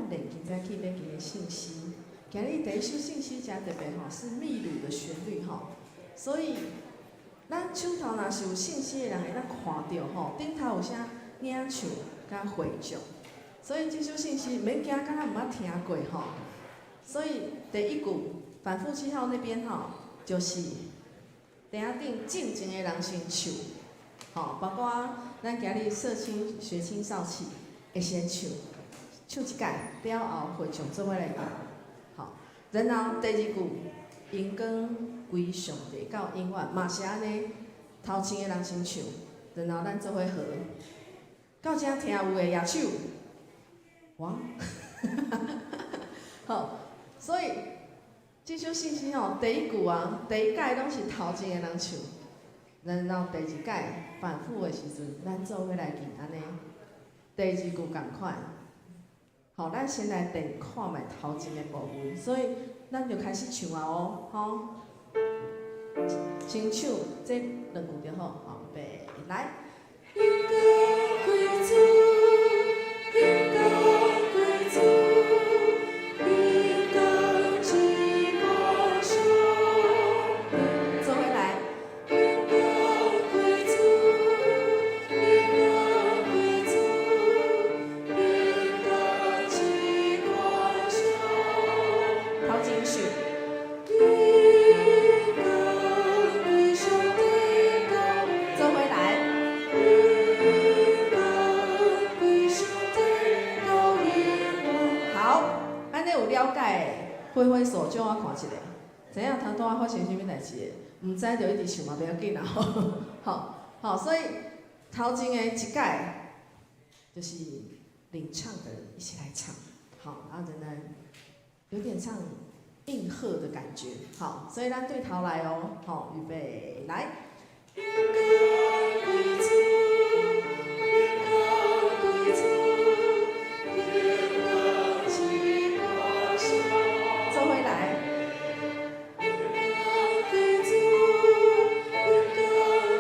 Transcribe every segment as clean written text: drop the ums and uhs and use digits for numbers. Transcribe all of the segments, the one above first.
咱练今早起要记的信息。今日第一首信息真特别吼，是秘鲁的旋律吼，所以咱手头若是有信息的人会当看到吼，顶头有啥影像甲回响，所以这首信息免惊，敢若毋捌听过吼。所以第一句反复记号那边吼，就是顶仔顶静静的人先唱，吼，包括咱今日社青学青少气会先唱，唱一届了后回唱做伙来讲，吼。然后第二句因光归上帝到永远嘛是安尼，头前的人先唱，然后咱做伙和。到这听有诶举手，哇，好，所以这首信息吼，第一句啊，第一届拢是头前的人唱，然后第二届反复的时阵，咱做伙来记安尼。第二句共款，好，咱先来电看卖头前的部分，所以咱就开始唱啊哦，吼，先唱这两句就好，好，预备来。因光归主，因光归主，因光之光上。做回来。因光归主，因光归主，因光之光上。头前序。因光归上帝高。做回来。好，安尼有了解的，挥挥手叫我看一下，知影头拄仔发生啥物代志的，毋知就一直唱嘛，袂要紧啦吼。好，所以头前的一届就是领唱的人一起来唱，好，然后仍然有点像应和的感觉，好，所以咱对头来哦，好，预备来。因光归主，因光归主，因光之光上。做回来。因光归主，因光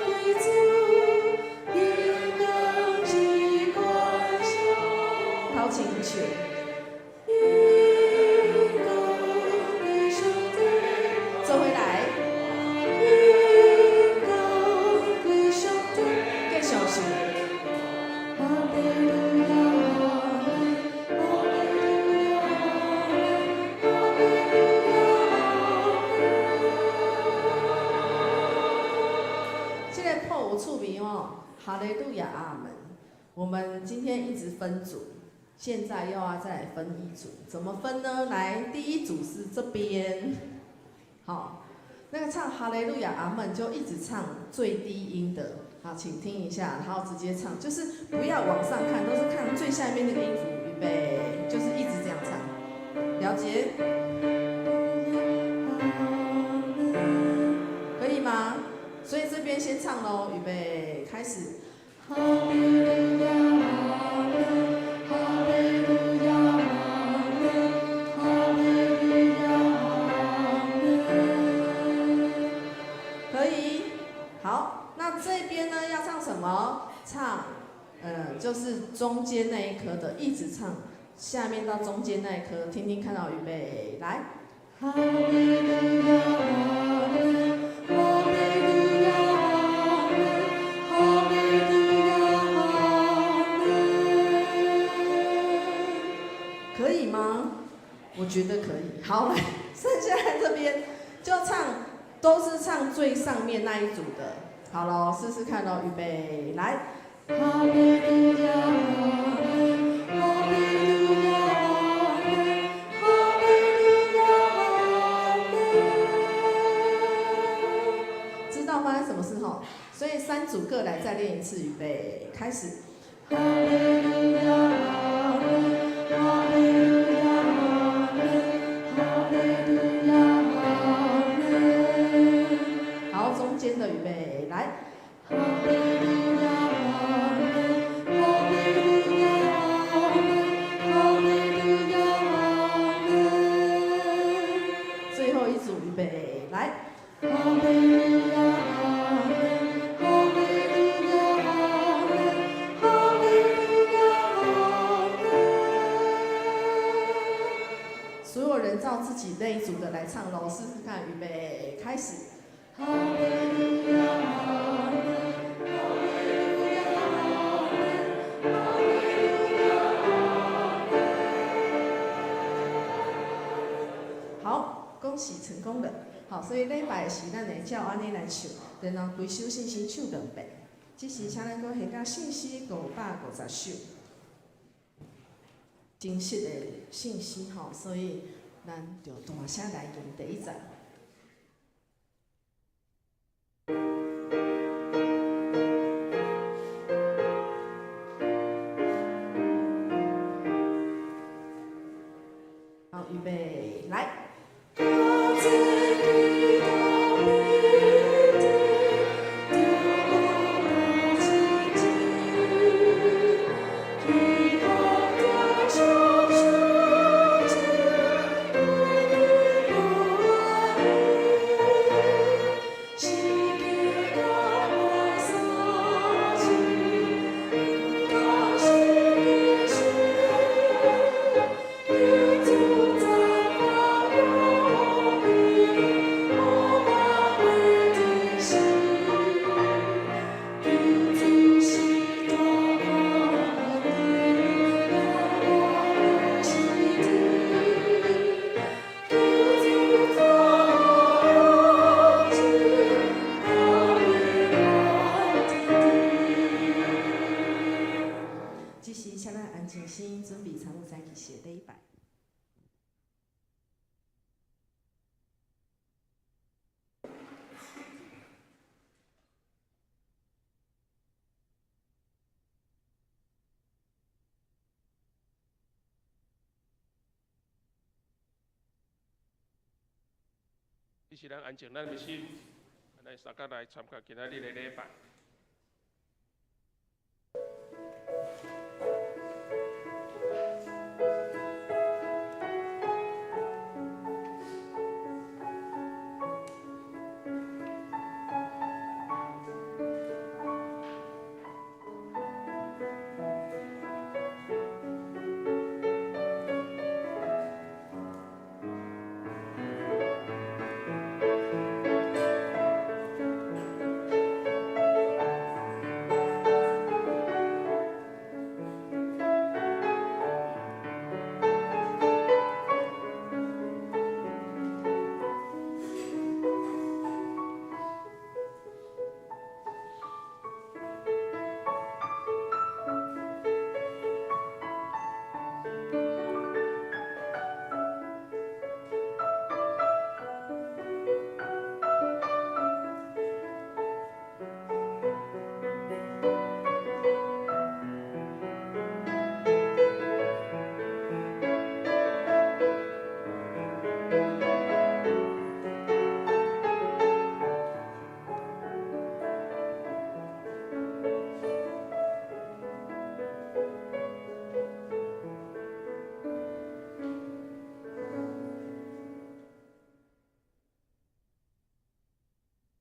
归主，因光之光上。头前唱。因光归上帝。做回来。哈利路亚，阿门。我们今天一直分组，现在又要再来分一组，怎么分呢？来，第一组是这边，好，那个唱哈利路亚，阿门就一直唱最低音的，好，请听一下，然后直接唱，就是不要往上看，都是看最下面那个音符，预备，就是一直这样唱，了解？可以吗？所以这边先唱喽，预备，开始。哈利路亚，阿门，哈利路亚，阿门，哈利路亚，阿门。可以，好，那这边呢要唱什么？唱，就是中间那一颗的，一直唱，下面到中间那一颗，听听看到，预备，来。哈利路亚，阿门。我觉得可以，好，来，剩下来这边就唱，都是唱最上面那一组的，好咯，试试看咯，预备，来。哈利路亚，阿门，哈利路亚，阿门，哈利路亚，阿门。知道发生什么事吼？所以三组各来再练一次，预备，开始。哈利路亚，阿门，哈利路亚。好，中间的预备，来。哈利路亚，阿门，哈利路亚，阿门，哈利路亚，阿门。最后一组预备，来。哈利路亚，阿门，哈利路亚，阿门，哈所有人照自己那一组的来唱喽，试试看，预备，开始。好，恭喜成功了。好，所以礼拜是咱会照安尼来唱，然后规首信息唱2遍。这时请咱搁下甲信息550首，真实的信息吼，所以咱就大声来念第一站。好，预备，来。准备参与再去写礼拜。这是咱安静咱的心，来大家来参加今仔日的礼拜。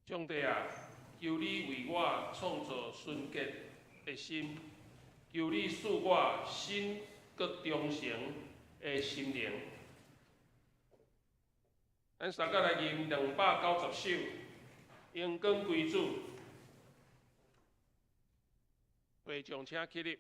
上帝啊，求你为我创造纯洁的心，求你赐我新搁忠诚的心灵。咱三个来吟290首《荣光归主》，会众请起立。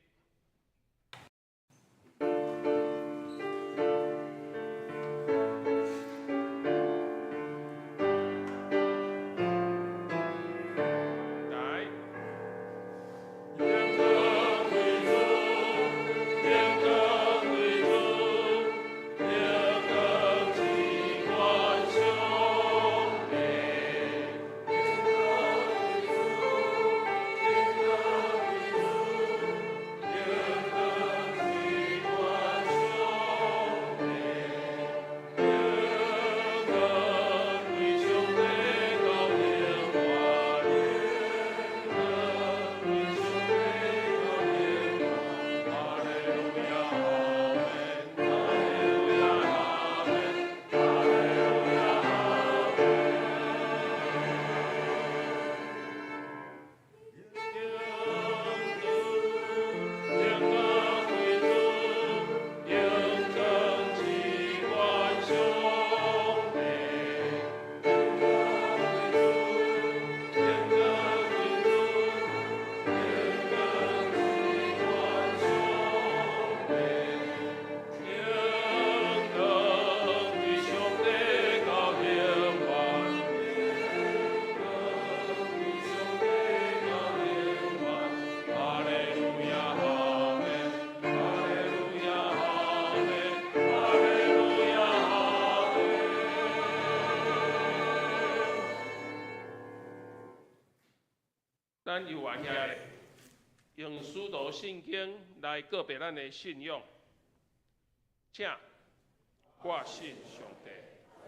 咱游玩遐咧，用许多圣经来告别咱的信仰。请我信上帝，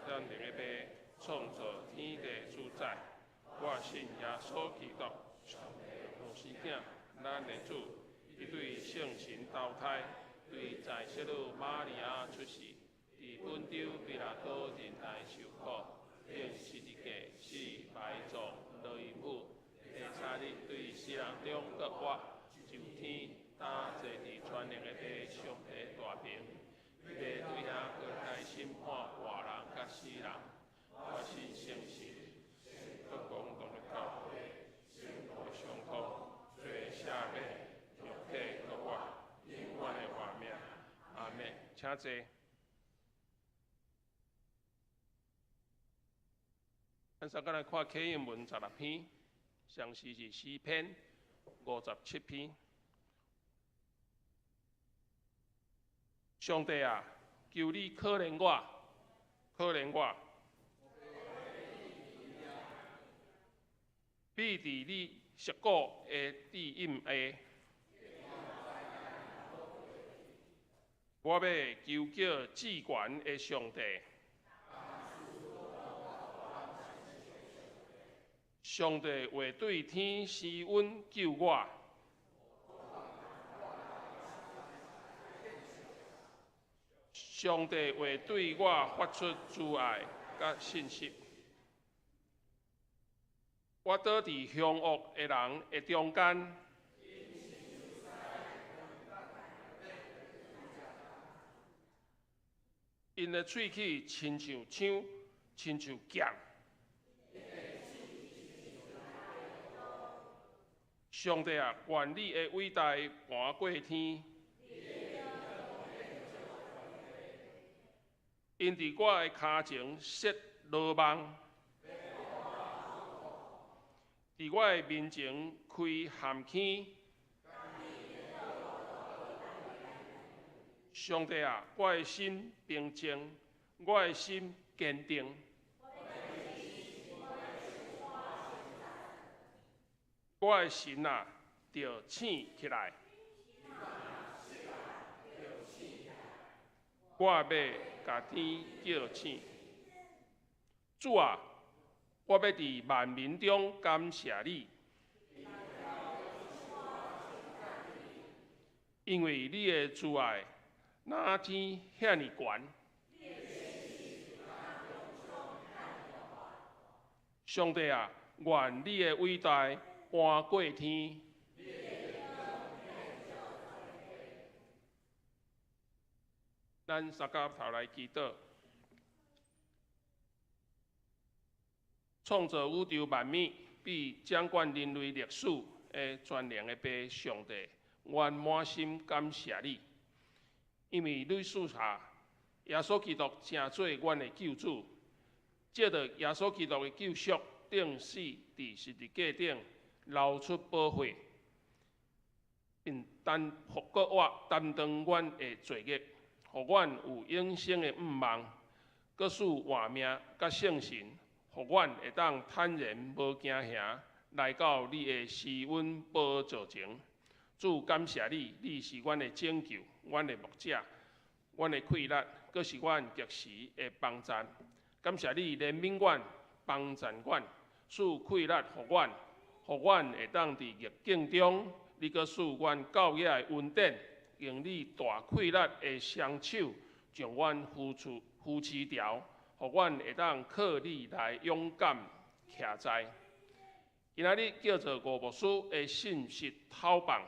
咱另一边创造天地主宰。我信耶稣基督，上帝无生囝，咱的主，伊对圣神投胎，对在世女玛利亚出世，伫本州比拉多人来受苦，并十字架死埋葬落伊母。第三日对死人中搁活，就天打坐伫全能的地上帝大屏，伊要对遐搁来审判活人甲死人。我信圣神，各公同的教会，会相通，最下面肉体搁活，永远的活命。阿门。请坐。咱先来看启应文16篇，详细是诗篇57篇。上帝啊，求你可怜我，可怜我，必伫你石果的地荫下。我要求叫至悬的上帝。上帝会对天施恩救我，上帝会对我发出慈爱甲信息。我倒伫凶恶的人的中间，因的喙齿亲像枪，亲像剑。上帝啊，愿你的伟大盘过天，因伫我的骹前设罗网，伫我的面前开陷阱。上帝啊，我的心平静，我的心坚定。我的心啊，着醒起来。我要甲天叫醒。主啊，我要伫万民中感谢你，因为你的慈爱哪天遐尼悬。上帝啊，愿你的伟大搬过天，咱三甲头来祈祷。创造宇宙万物，比掌管人类历史的全能的爸上帝，我满心感谢你，因为你赐下耶稣基督成做阮的救主，借着耶稣基督的救赎，顶死伫十字架顶。流出宝血，并担当阮的罪孽，互阮有永生的盼望，搁使活命甲圣神，互阮会当坦然无惊吓，来到你的施恩宝座前。主感谢你，你是阮的拯救，阮的牧者，阮的快乐，搁是阮极时的帮助。感谢你怜悯阮，帮助阮，使快乐互阮。互阮会当伫逆境中，你搁使阮教业稳定，用你大快乐的双手，将阮扶持条，互阮会当靠你来勇敢徛在。今仔日叫做五牧师的信息透放，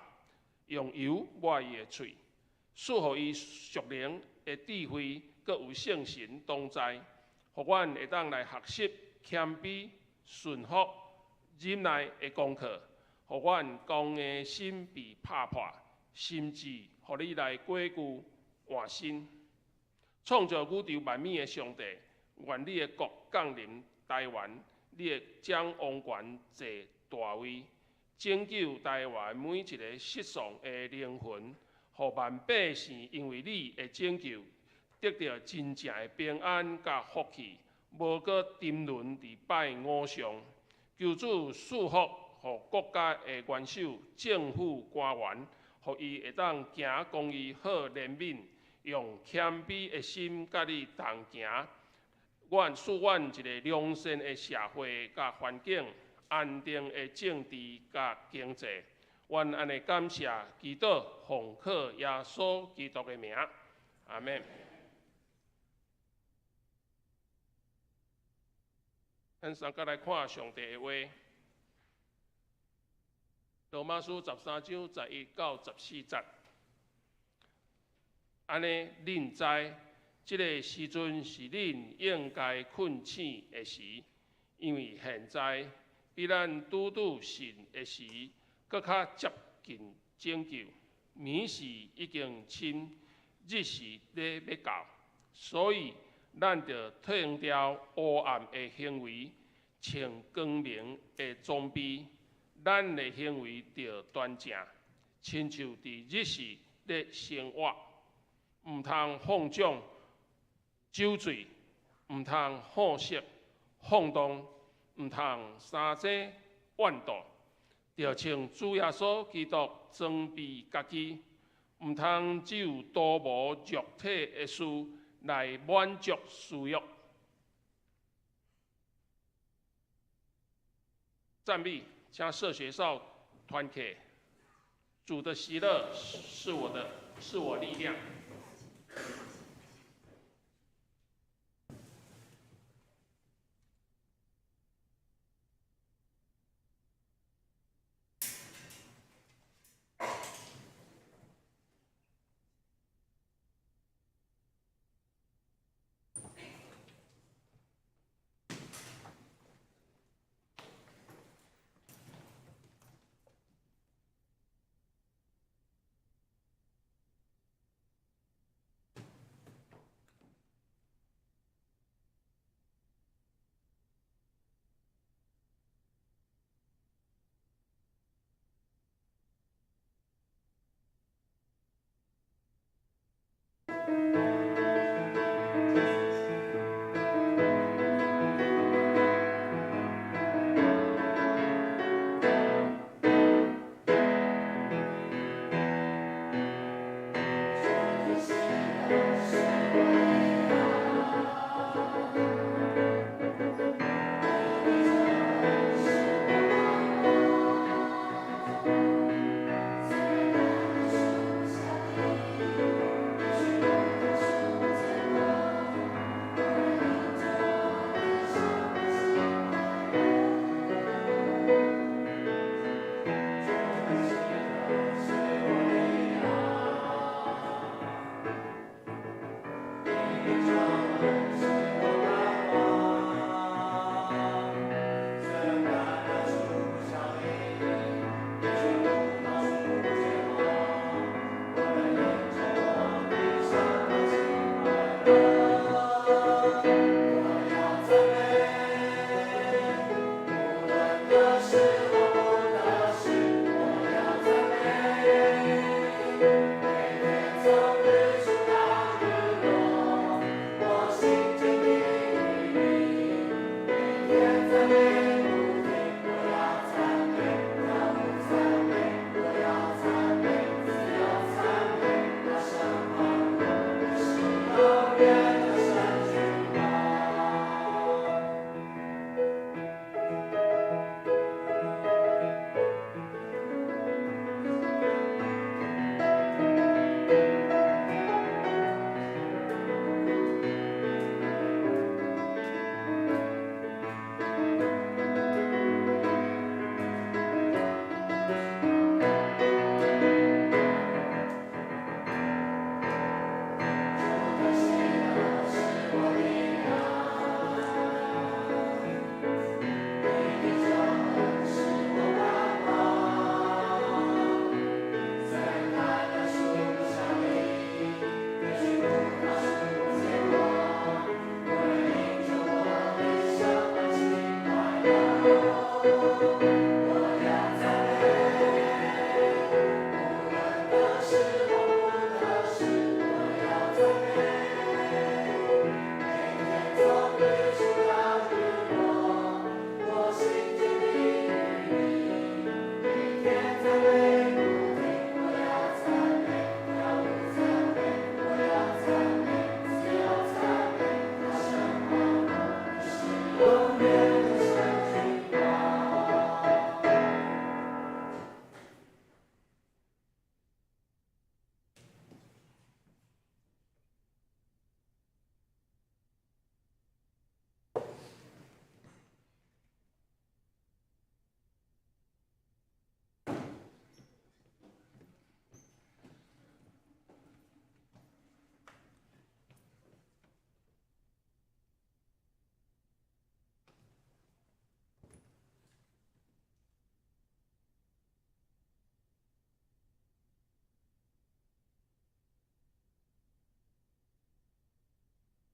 用油抹伊的喙，赐予伊属灵的智慧，搁有圣神同在，互阮会当来学习谦卑顺服。忍耐的功课，互阮刚的心被拍破，心智互你来过具换新。创造宇宙万物的上帝，愿你的国降临台湾，你的掌王权坐大位，拯救台湾每一个失丧的灵魂，互万百姓因为你的拯救，得到真正的平安甲福气，无搁沉沦伫拜偶像。求主赐福互国家的元首、政府官员，互伊会当行公义、好怜悯，用谦卑的心甲你同行。赐阮一个良善的社会甲环境，安定的政治甲经济。阮安尼感谢祈祷，奉靠耶稣基督的名，阿门。咱三个来看上帝的话，罗马书13章11到14节。安尼，恁知，这个时阵是恁应该困醒的时，因为现在比咱拄神的时，搁较接近拯救。暝时已经深，日时咧要到，所以咱着退掉黑暗的行为，穿光明的装备。咱的行为着端正，亲像伫日时咧生活。毋通放纵酒醉，毋通好色放荡，毋通三者怨妒，着像主耶稣基督装备家己，毋通只有多无肉体的事来满足私欲。赞美，请社学少团体，主的喜乐是我力量。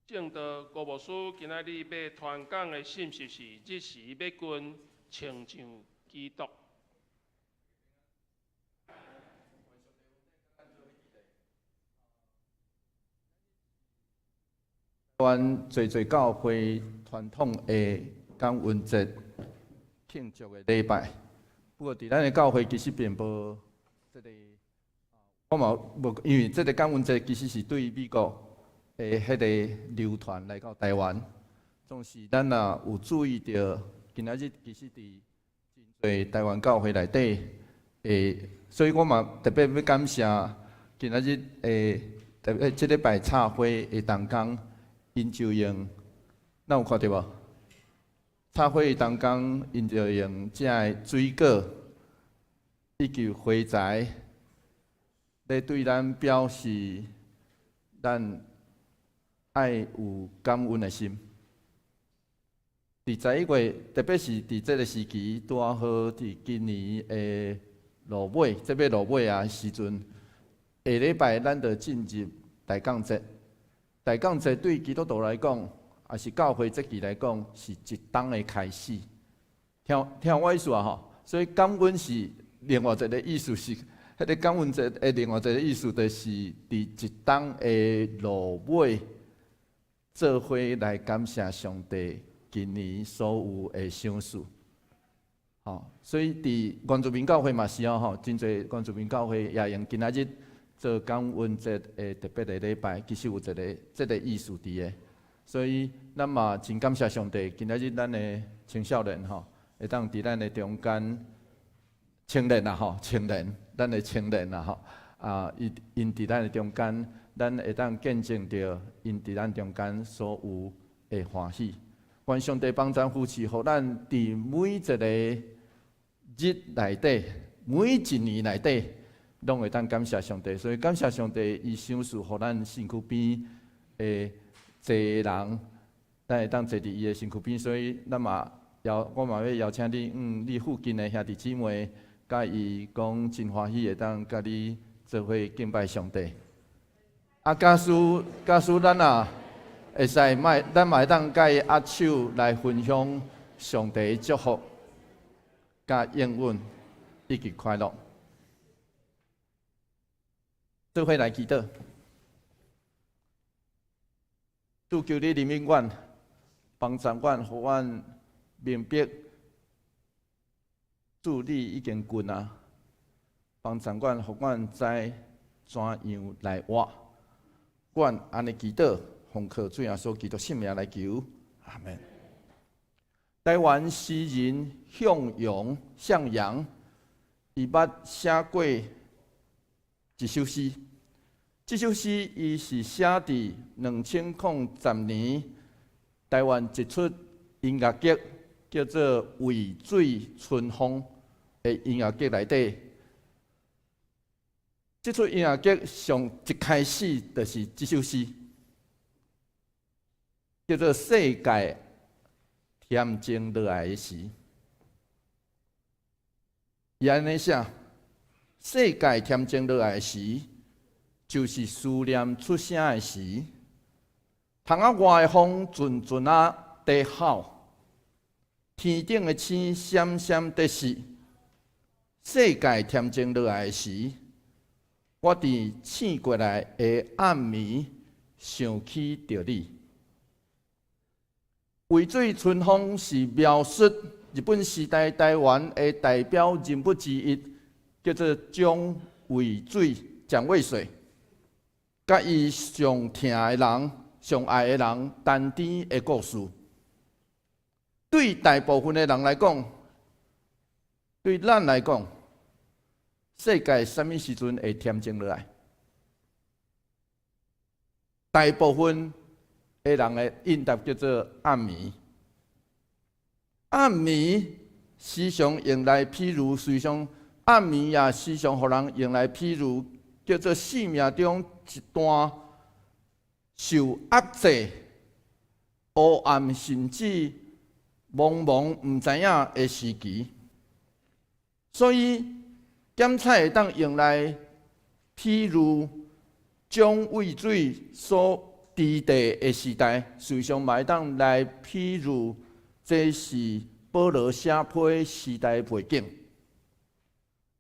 正道郭牧师今仔日要传讲的信息是：日时要君亲像基督。阮做教会传统的感恩节庆祝的礼拜，不过伫咱的教会其实并无这个，我嘛无，因为这个感恩节其实是对美国的迄个流传来到台湾，总是咱若有注意到，今仔日其实伫真侪台湾教会内底，所以我嘛特别要感谢今仔日特别这礼拜插花的同工。因就用，咱有看到无？插花当工，因就用这个水果以及花材，来对咱表示咱爱有感恩的心。伫11月，特别是伫这个时期，拄好伫今年的落尾，这要落尾啊时阵，下礼拜咱就进入大降节。大降节对基督徒来讲，也是教会节期来讲，是一冬的开始。听我意思啊吼，所以感恩是另外一个意思是，迄个感恩节的另外一个意思，就是伫一冬的落尾，做伙来感谢上帝今年所有的赏赐。吼，所以伫原住民教会嘛是啊吼，真侪原住民教会也用今仔日。做感恩节的特别的礼拜，其实有这个意思伫个，所以咱嘛真感谢上帝，今仔日咱的青少年吼，会当伫咱的中间青年啊吼，青年，咱的青年啊吼，因伫咱的中间，咱会当见证着因伫咱中间所有的欢喜。愿上帝帮咱扶持，互咱伫每一个日内底，每一年内底。拢会当感谢上帝，所以感谢上帝，伊赏赐互咱身躯边的侪人，咱会当坐伫伊的身躯边，所以咱嘛我嘛要邀请你，你附近的兄弟姊妹，甲伊讲真欢喜，会当甲你做伙敬拜上帝。假使咱啊会使，咱嘛会当甲伊握手来分享上帝的祝福、甲应允以及快乐。做伙来祈祷，主求你怜悯阮，帮助阮，互阮明白，主你已经近啊，帮助阮，互阮知怎样来活。阮安尼祈祷，奉靠主耶稣基督圣名来求，阿门。台湾诗人向阳，伊捌写过一首诗。这首诗伊是写伫2010年台湾一出音乐剧叫做《渭水春风》的音乐剧内底。这出音乐剧上一开始就是这首诗，叫做《世界恬静落来的时》。伊安尼写：世界恬静落来的时。就是思念出声的时，窗仔外的风阵阵啊在吼，天顶的星闪闪在闪。世界恬静落来的时，我伫醒过来的暗暝想起着你。渭水春风是描述日本时代台湾的代表人物之一，叫做蒋渭水。甲伊上疼的人、上爱的人，谈天的故事，对大部分的人来讲，对咱来讲，世界什么时阵会恬静落来？大部分的人的应答叫做暗暝。暗暝时常用来譬如，时常暗暝也时常互人用来譬如，叫做生命中一段受压制、黑暗，甚至茫茫唔知影的时期。所以检采会当用来譬如蒋渭水所地的时代，随上嘛会当来譬如，这是保罗写批时代的背景。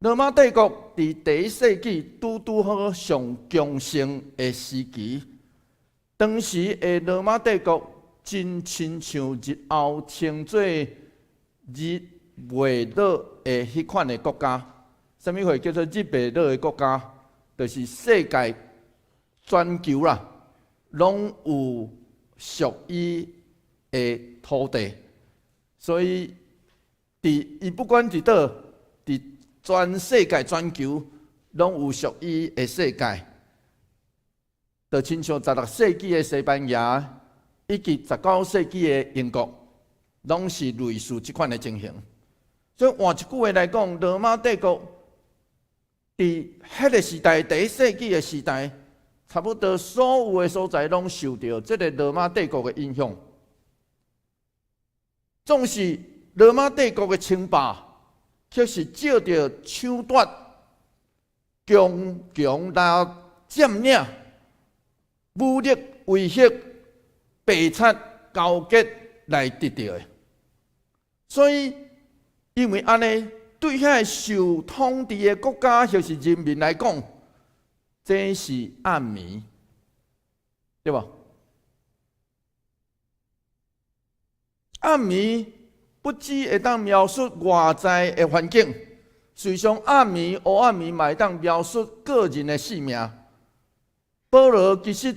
罗马帝国伫第1世纪拄好上强盛的时期，当时的罗马帝国真亲像日后称作日袂落的迄款的国家。啥物会叫做日袂落的国家？就是世界全球啦，拢有属于的土地，所以伊不管伫倒，伫全世界全球拢有属于的世界。就亲像16世纪的西班牙，以及19世纪的英国，拢是类似即款的情形。所以换一句话来讲，罗马帝国伫迄个时代，第1世纪的时代，差不多所有的所在拢受到这个罗马帝国的影响。总是罗马帝国的称霸，却是照着抢夺、强来占领、武力威胁、白贼交结来得到的。所以，因为安尼，对遐受统治的国家或是人民来讲，这是暗暝，对吧？暗暝不只会当描述外在的环境，随上暗暝、黑暗暝嘛会当描述个人的性命。保罗其实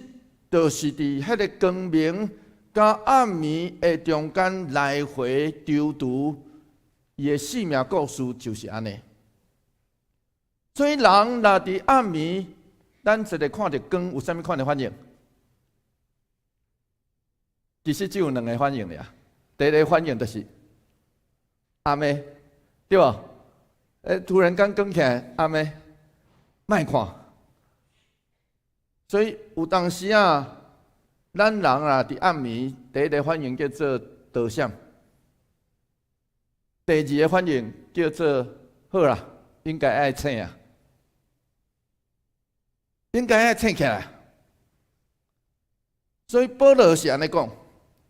就是伫迄个光明甲暗暝的中间来回踌躇，伊的性命故事就是安尼。所以人若伫暗暝，咱一个看到光，有啥物款的反应？其实只有2个反应尔。第一个反应就是暗的，对吧？突然间光起来，暗的，莫看。所以有当时啊，咱人啊伫暗暝，第一个反应叫做躲闪，第2个反应叫做好啦，应该爱醒啊，应该爱醒起来。所以保罗是安尼讲。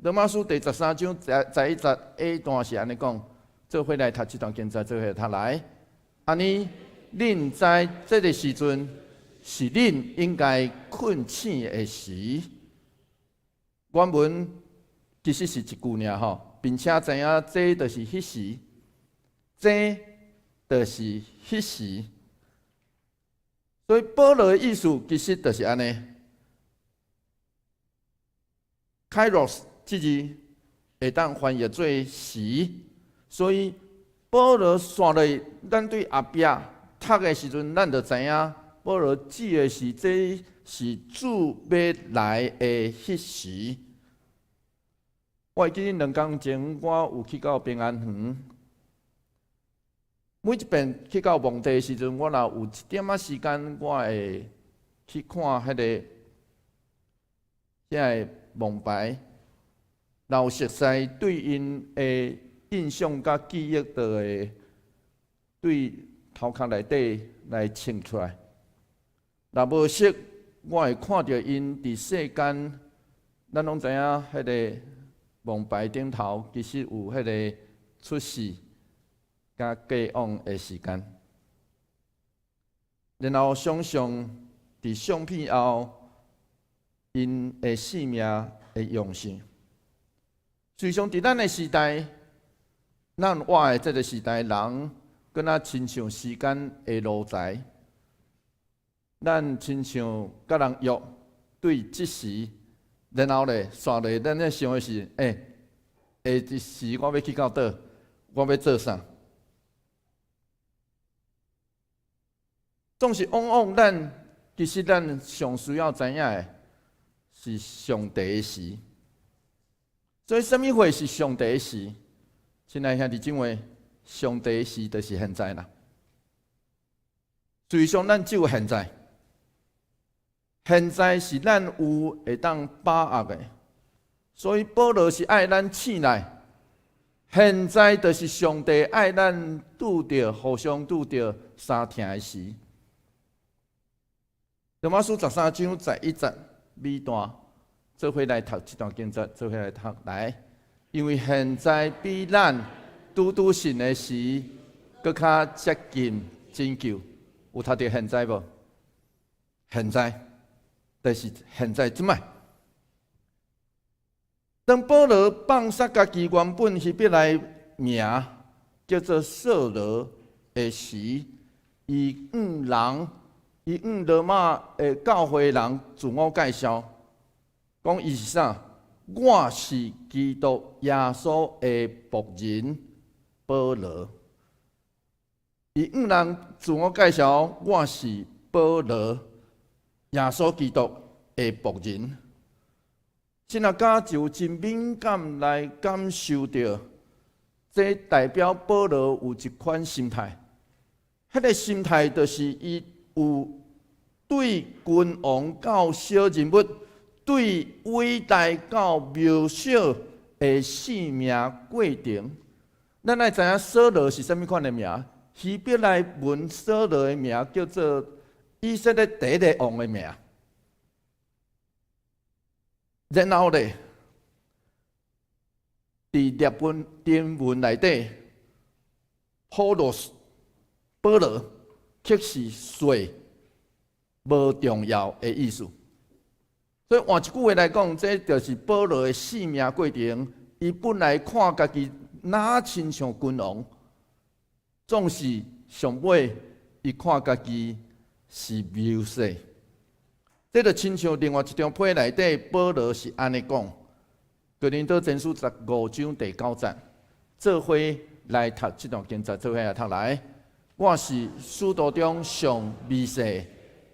罗马书第13章11节 A 段是安尼讲，做伙来读这段经节，做伙读来。安尼，恁知这个时阵是恁应该困醒的时。原文其实是一句尔吼，并且知影这就是迄时，这就是迄时。所以保罗的意思其实就是安尼。Kairos 这字会当翻译做时，所以保罗线落，咱对后壁读的时阵，咱就知影保罗指的是这是主要来的迄时。我会记2天前，我有去到平安园，每一遍去到墓地的时阵，我若有1点仔时间，我会去看迄个墓牌。然后熟悉对因的印象甲记忆就会对头壳内底来清出来。若无熟，我会看到因伫世间，咱拢知影迄个墓牌顶头其实有迄个出世甲过往的时间。然后想象伫相片后，因的生命的样式。随上伫咱的时代，咱活的这个时代，人敢若亲像时间的路财，咱亲像甲人约对即时，然后咧，煞咧，咱咧想的是，下一时我要去到倒，我要做啥？总是往往其实咱上需要知影的是上帝的时。所以，什么会是上帝的时？亲爱兄弟姊妹，上帝的时就是现在啦。最上咱只有现在，现在是咱有会当把握的。所以保罗是爱咱醒来，现在就是上帝爱咱拄着互相拄着相疼的时。罗马书13章11节尾段做伙来读这段经节，做伙来读来。因为现在比咱拄信的时，搁较接近拯救。有读到现在无？现在，就是现在即摆。当保罗放下家己原本希伯来名叫做扫罗的时，伊向罗马的教会人自我介绍，讲伊是啥？我是基督耶稣的仆人保罗。伊向人自我介绍，我是保罗，耶稣基督的仆人。现在家就真敏感来感受到，这代表保罗有一款心态。迄个心态就是伊有对君王到小人物，对伟大到渺小的生命过程。咱爱知影扫罗是啥物款的名？希伯来文扫罗的名叫做以色列第一个王的名。然后咧，伫列文原文内底，保罗却是水无重要的意思。所以换一句话来讲，这就是保罗的生命过程。伊本来看家己哪亲像君王，总是上尾伊看家己是渺小。这就亲像另外一张批内底，保罗是安尼讲：哥林多前书15章第9节，做伙来读这段经节，做伙来读来。我是使徒中上微细，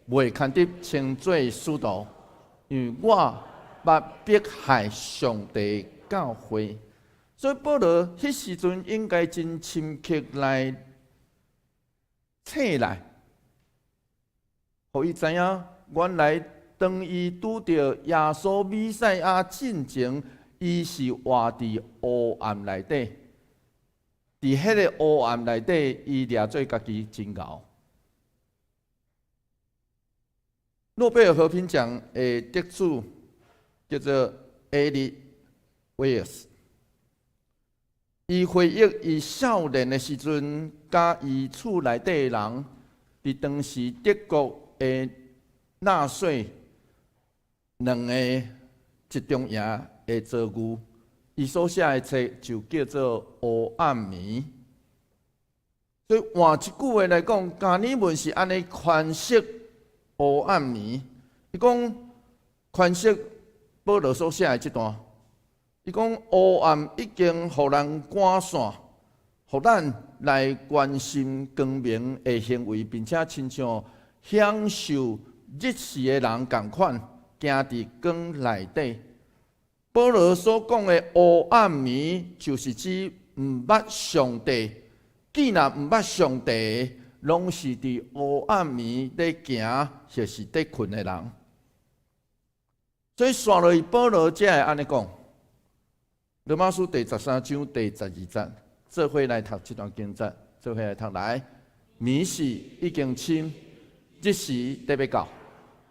未堪得称作使徒，因为我捌迫害上帝教会。所以保罗迄时阵应该真深刻来册来，互伊知影。原来，当伊拄到耶稣弥赛亚进前，伊是活伫黑暗内底。伫迄个黑暗内底，伊掠做家己真熬。诺贝尔和平奖的得主叫做艾利威尔斯。伊回忆伊少年的时阵，甲伊厝内底的人，伫当时德国的纳粹两个集中营的遭遇，伊所写的册就叫做《黑暗暝》。所以换一句话来讲，加尔文是安尼诠释《黑暗暝》。伊讲诠释保罗所写的这段，伊讲黑暗已经互人赶散，互咱来关心光明的行为，并且亲像享受日时的人同款，行伫光内底。保罗所讲的黑暗暝，就是指毋捌上帝。既然毋捌上帝，拢是伫黑暗暝咧行，或是伫困的人。所以刷落去，保罗才会安尼讲。罗马书第13章第12节，做伙来读这段经节，做伙来读来。暝是已经深，日时得要到，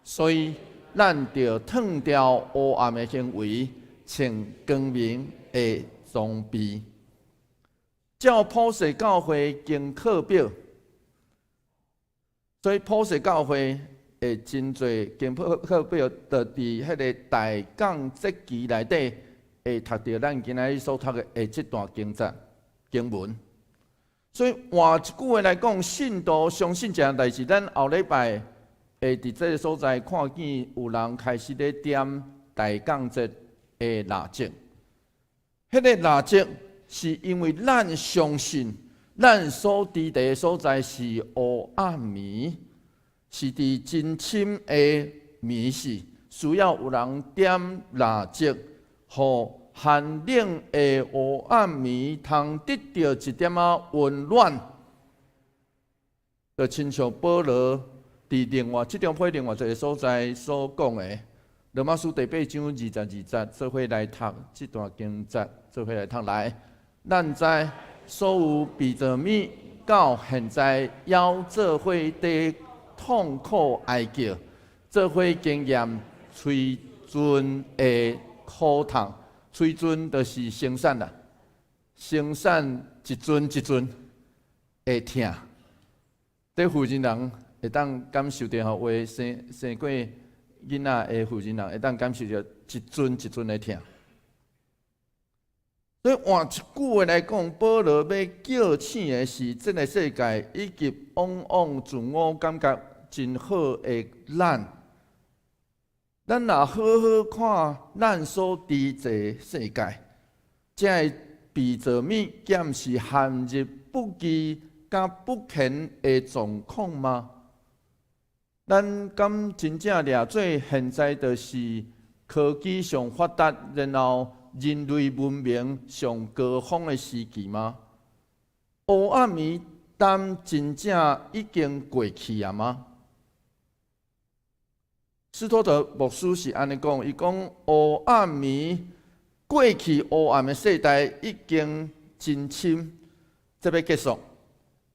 所以咱着脱掉黑暗的行为，穿光明的装备。照普世教会经课表，所以普世教会会真侪经课表，就伫迄个大讲节期内底，会读到咱今仔日所读的这段经文。所以换一句话来讲，信徒相信一件代志，咱后礼拜会伫这个所在看见有人开始咧点大讲节的蜡烛。迄个蜡烛是因为咱相信，咱所伫的所在是黑暗暝，是伫真深的暝时，需要有人点蜡烛，互寒冷的黑暗暝通得到一点温暖。就亲像保罗伫另外这张批另外一个所在所讲的，罗马书第8章22节，做伙来读这段经节，做伙来读来。咱知所有被着米到现在要做伙伫痛苦哀叫，做伙经验船的苦痛，吹船就是生产啦，生产一阵一阵会疼。这负责人会当感受到吼，为生过囡仔的负责人会当感受到一阵一阵的疼。所以换一句话来讲，保罗要叫醒的是这个世界以及往往自我感觉真好的咱。咱若好好看咱所伫这世界，才会被做物检是陷入不义甲不虔的状况吗？咱敢真正掠做现在就是科技上发达，然后人类文明上高峰的时期吗？黑暗暝但真正已经过去啊吗？斯托德牧师是安尼讲，伊讲黑暗暝过去，黑暗的世代已经真深，这要结束。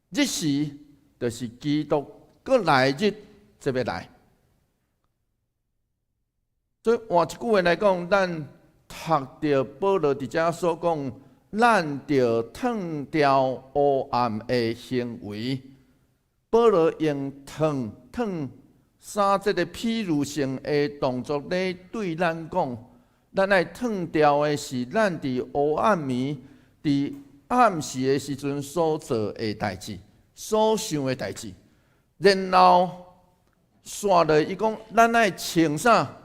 日时就是基督搁来日，这要来。所以换一句话来讲，咱读着保罗伫遮所讲，咱着脱掉黑暗的行为。保罗用脱三这个譬如性的动作咧对咱讲，咱来脱掉的是咱伫黑暗暝、伫暗时的时阵所做的代志、所想的代志。然后刷落伊讲，咱爱穿啥？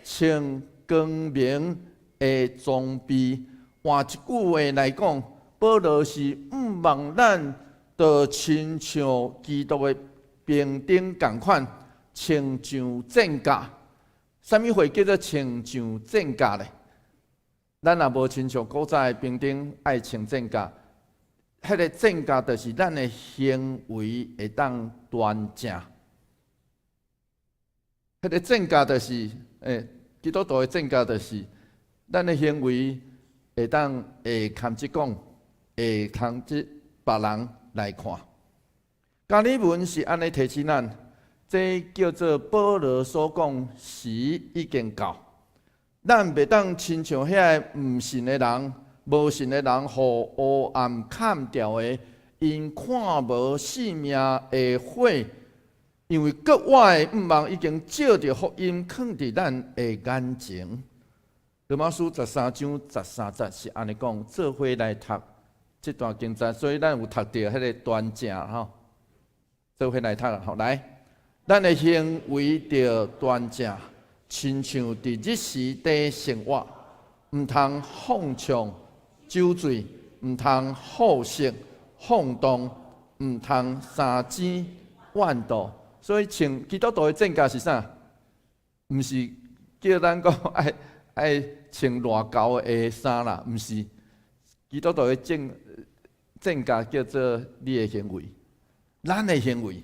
穿光明的装备。换一句话来讲，保罗是毋望咱就亲像基督的兵丁共款。穿上战甲，啥物话叫做穿上战甲咧？咱若无亲像古早的兵丁爱穿战甲，迄个战甲就是咱的行为会当端正。迄个战甲就是基督徒的战甲就是咱的行为会当堪即讲，会通即别人来看。加利文是安尼提醒咱。这叫做保罗所讲，时已经到。咱袂当亲像遐个毋信的人、无信的人，互黑暗砍掉的，因看无性命的火，因为国外的毋望已经照着福音放伫咱的眼前。罗马书13章13节是安尼讲，做伙来读这段经节，所以咱有读到迄个端正吼，做伙来读好来。咱的行为着端正，亲像伫日时地生活，毋通放纵酒醉，毋通好色放荡，毋通三更万道。所以穿基督徒的正教是啥？毋是叫咱讲爱穿偌厚的衫啦，毋是。基督徒的正教叫做你的行为，咱的行为。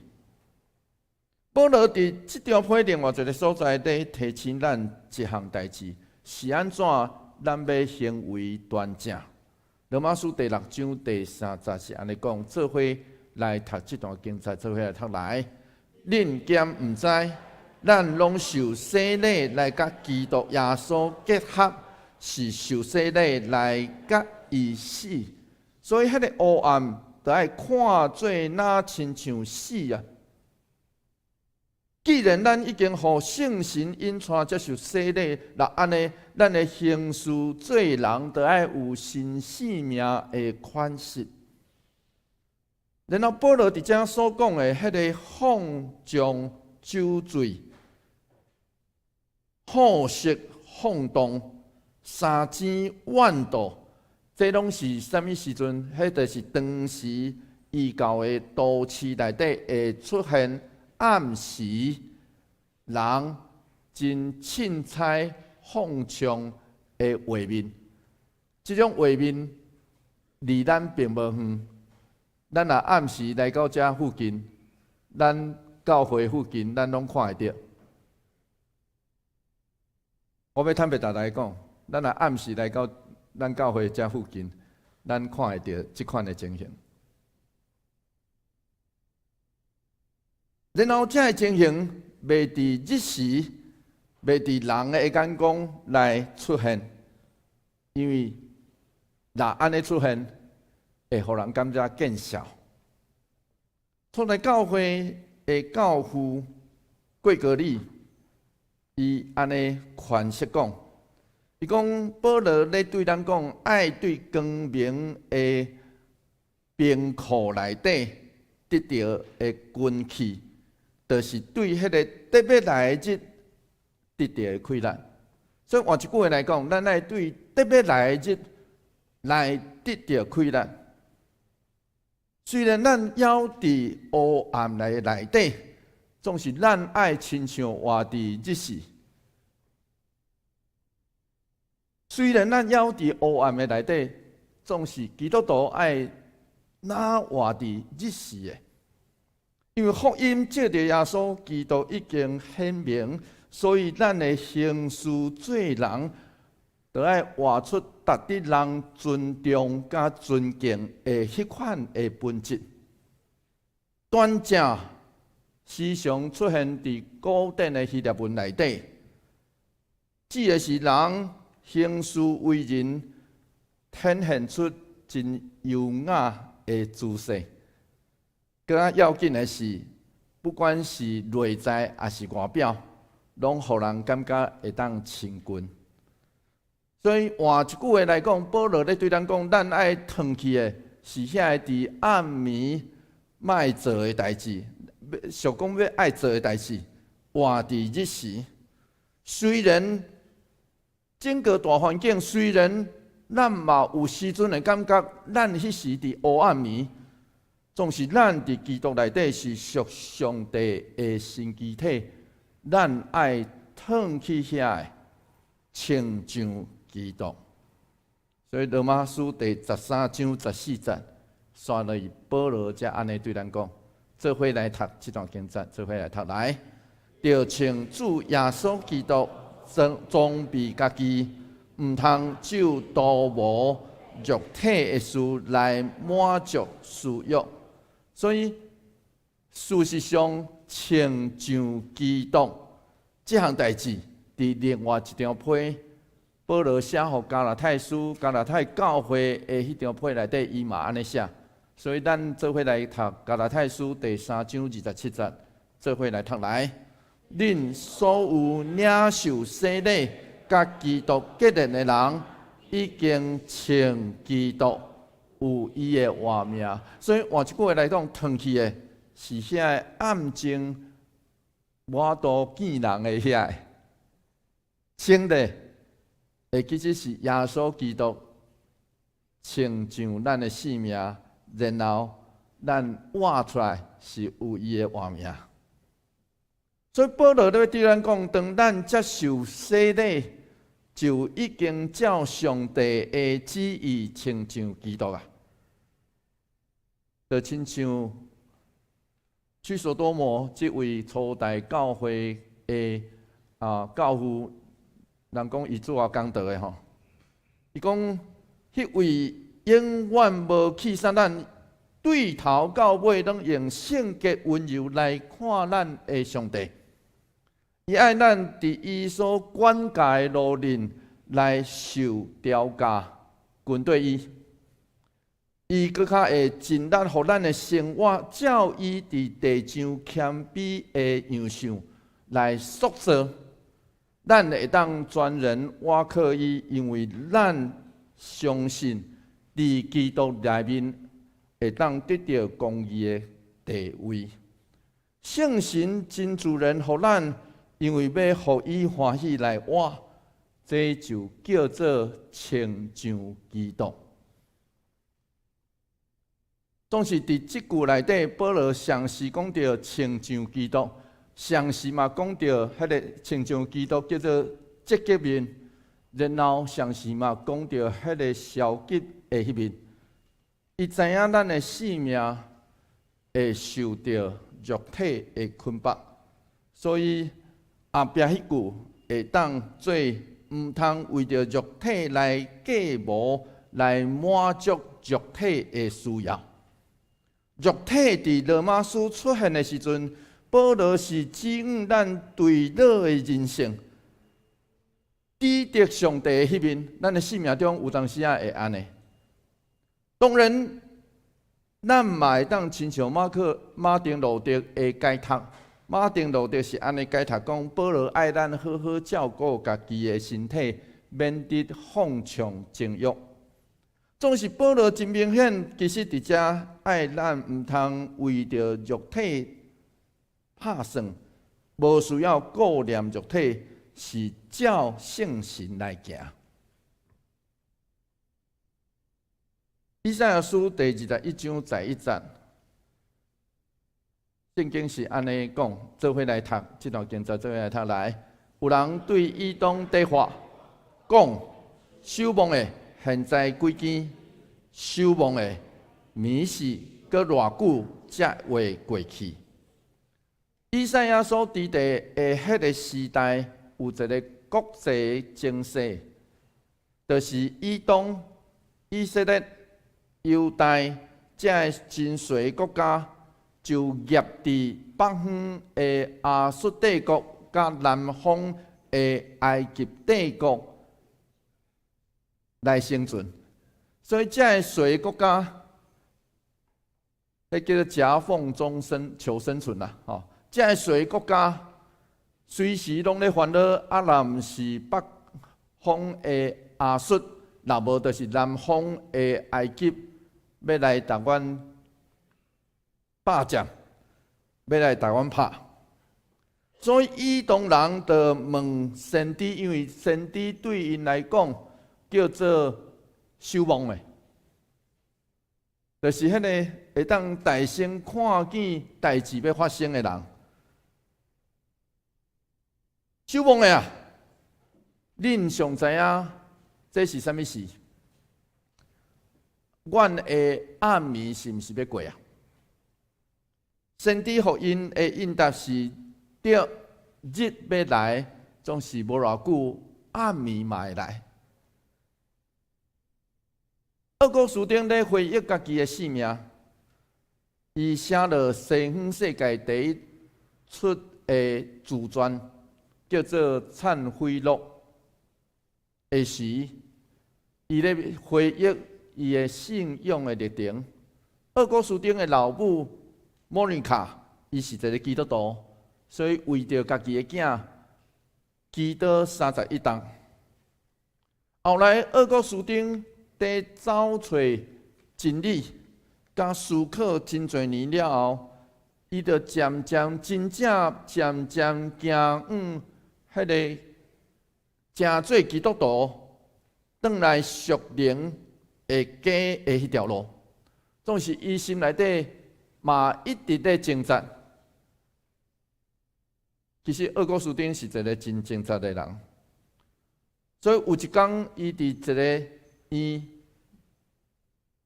保罗伫这条批另外一个所在咧提醒咱一项代志，是安怎咱要行为端正。罗马书第6章第3节是安尼讲，做伙来读这段经节，做伙来读来。恁兼毋知，咱拢受洗礼来甲基督耶稣结合，是受洗礼来甲伊死。所以迄个黑暗，就爱看做哪亲像死啊！既然咱已经互圣神引带接受洗礼，那安尼，咱的行事做人，就爱有新生命的款式。然后保罗伫遮所讲的迄个放纵酒醉、好色放荡、三更万道，这拢是啥物时阵？迄就是当时异教的都市内底会出现。暗时，人真凊彩放纵的画面，这种画面离咱并无远。咱若暗时来到这附近，咱教会附近，咱拢看会到。我要坦白大家讲，咱若暗时来到咱教会这附近，咱看会到这款的情形。然后这个情形，袂伫日时袂伫人的眼光来出现，因为若安尼出现，会互人感觉见笑。初来教会的教父桂格里，伊安尼诠释讲，伊讲保罗咧对咱讲，爱对光明的兵库内底得到的军器，就是对迄个特别来的日得到的快乐。所以换一句话来讲，咱爱对特别来的日来得到快乐。虽然咱还伫黑暗内底，总是咱爱亲像活伫日时。虽然咱还伫黑暗的内底，总是基督徒爱哪活伫日时的。因为福音借着耶稣基督已经显明，所以咱的行事做人，就爱活出值得人尊重甲尊敬的迄款的本质。端正时常出现伫古典的希腊文内底，指的是人行事为人，显现出真优雅的姿势。更加要紧的是，不管是内在还是外表，拢互人感觉会当亲近。所以换一句话来讲，保罗咧对咱讲，咱爱脱去的是遐个伫暗暝莫做的代志，想讲要爱做的代志，活伫日时。虽然整个大环境，虽然咱嘛有时阵会感觉，咱迄时伫黑暗暝，总是咱伫基督内底是属上帝的新机体，咱爱脱去遐个，亲像基督。所以罗马书第13章14节，刷落去保罗才安尼对咱讲，做伙来读这段经节，做伙来读来，就请主耶稣基督装备家己，毋通就多无肉体的事来满足私欲。所以事实上，亲像基督这项代志，伫另外一张批，保罗写予加拉太书、加拉太教会的迄张批内底，伊嘛安尼写。所以咱做伙来读加拉太书第3章27节，做伙来读来。恁所有领受洗礼、甲基督结连的人，已经称基督有伊的活命。所以换一句话来讲，脱去的是遐暗情我都见人的遐，清的会其实是耶稣基督成就咱的性命，然后咱活出来是有伊的活命。所以保罗咧对咱讲，当咱接受洗礼，就已经照上帝的旨意亲像基督啊，就亲像去索多摩这位初代教会的教父，人讲伊做啊讲道的吼，伊讲迄位永远无弃杀咱，对头到尾拢用圣洁温柔来看咱的上帝。伊爱咱伫伊所管教的路人来受调教，跟对伊。伊搁较会尽力，互咱的生活照伊伫地上谦卑的样相来塑造。咱会当全然倚靠伊，因为咱相信伫基督内面会当得到公义的地位。圣神真自然，互咱。因为要互伊欢喜来活，这就叫做亲像基督。总是伫即句内底，保罗上是讲到亲像基督，上是嘛讲到迄个亲像基督叫做积极面，然后上是嘛讲到迄个消极的迄面。伊知影咱的性命会受到肉体的捆绑，所以。后壁迄句会当做毋通为着肉体来计谋，来满足肉体的需要。肉体伫罗马书出现的时阵，保罗是指引咱对老的人生，抵得上帝的迄面，咱的生命中有当时啊会安尼。当然，咱嘛会当亲像马丁路德的解读。马丁路德是安尼解读讲，保罗爱咱好好照顾家己的身体，免得放纵情欲。总是保罗真明显，其实伫遮爱咱毋通为着肉体拍算，无需要顾念肉体，是照圣神来行。以赛亚书第21章11节。圣经是安尼讲，做伙来读这段经节，做伙来读来。有人对以东地话讲：守望的现在几间，守望的迷是搁偌久才会过去？以赛亚所伫的迄个时代，有一个国际情势，就是以东、以色列、犹大这个真衰国家。就业伫北方的亚述帝国，甲南方的埃及帝国来生存，所以这个衰国家，迄叫做夹缝中求生存啦。吼，这个衰国家随时拢咧烦恼，啊，若毋是北方的亚述，若无就是南方的埃及，要来台湾。霸占，要来台湾拍，所以以东人就问先知，因为先知对因来讲叫做守望的，就是迄个会当大声看见代志要发生的人。守望的啊，恁上知影这是啥物事？阮的暗暝是毋是要过啊？先知福音的应答是：着日要来，总是无偌久，暗暝嘛会来。厄古斯丁咧回忆家己的性命，伊写了西方世界第一出的自传，叫做《忏悔录》的时，伊咧回忆伊的信仰的历程。厄古斯丁的老母莫妮卡，伊是一个基督徒，所以为着家己的囝，祈祷31冬。后来，厄古斯丁在找找真理，甲思考真侪年了后，伊就渐渐行向迄个真做基督徒，转来属灵的假的迄条路。总是伊心内底嘛一直在挣扎。其实厄古斯丁是一个真挣扎的人，所以有一天，伊伫一个院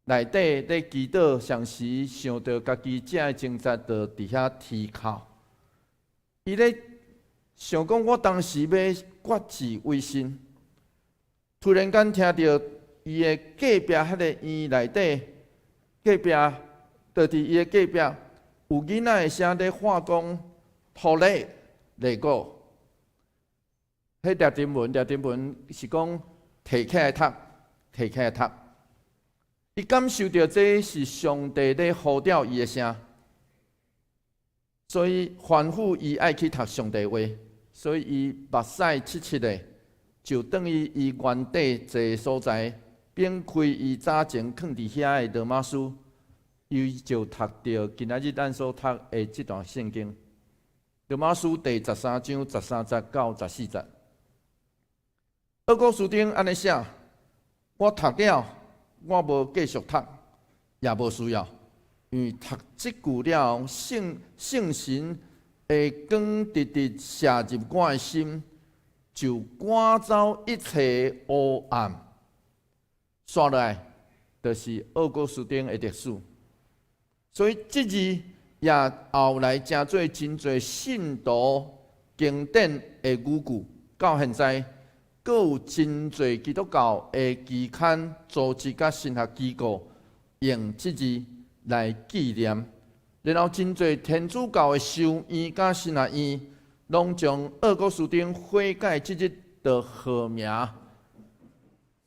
内底咧祈祷，上时想到家己这个挣扎，就伫遐啼哭。伊咧想讲，我当时要决志为神，突然间听到伊的隔壁迄个院内底，隔壁就伫伊的隔壁有囡仔的声咧喊讲土地。内个，迄条经文是讲提起来读，提起来读。伊感受到这是上帝咧呼召伊的声，所以吩咐伊爱去读上帝话，所以伊目屎七七的，就等于伊原底坐所在，并开伊早前放伫遐的罗马书，伊就读到今仔日咱所读的这段圣经。罗马书第13章13节到14节，厄古斯丁安尼写：我读了，我无继续读，也无需要，因为读即句了后，圣神的光直直射入我的心，就赶走一切黑暗。刷落来，就是厄古斯丁的历史。所以这字。也后来真做真侪信徒经典的语句，到现在，阁有真侪基督教的期刊、组织甲神学机构用这字来纪念，然后真侪天主教的修院甲神学院，拢将厄古斯丁悔改这日的号名，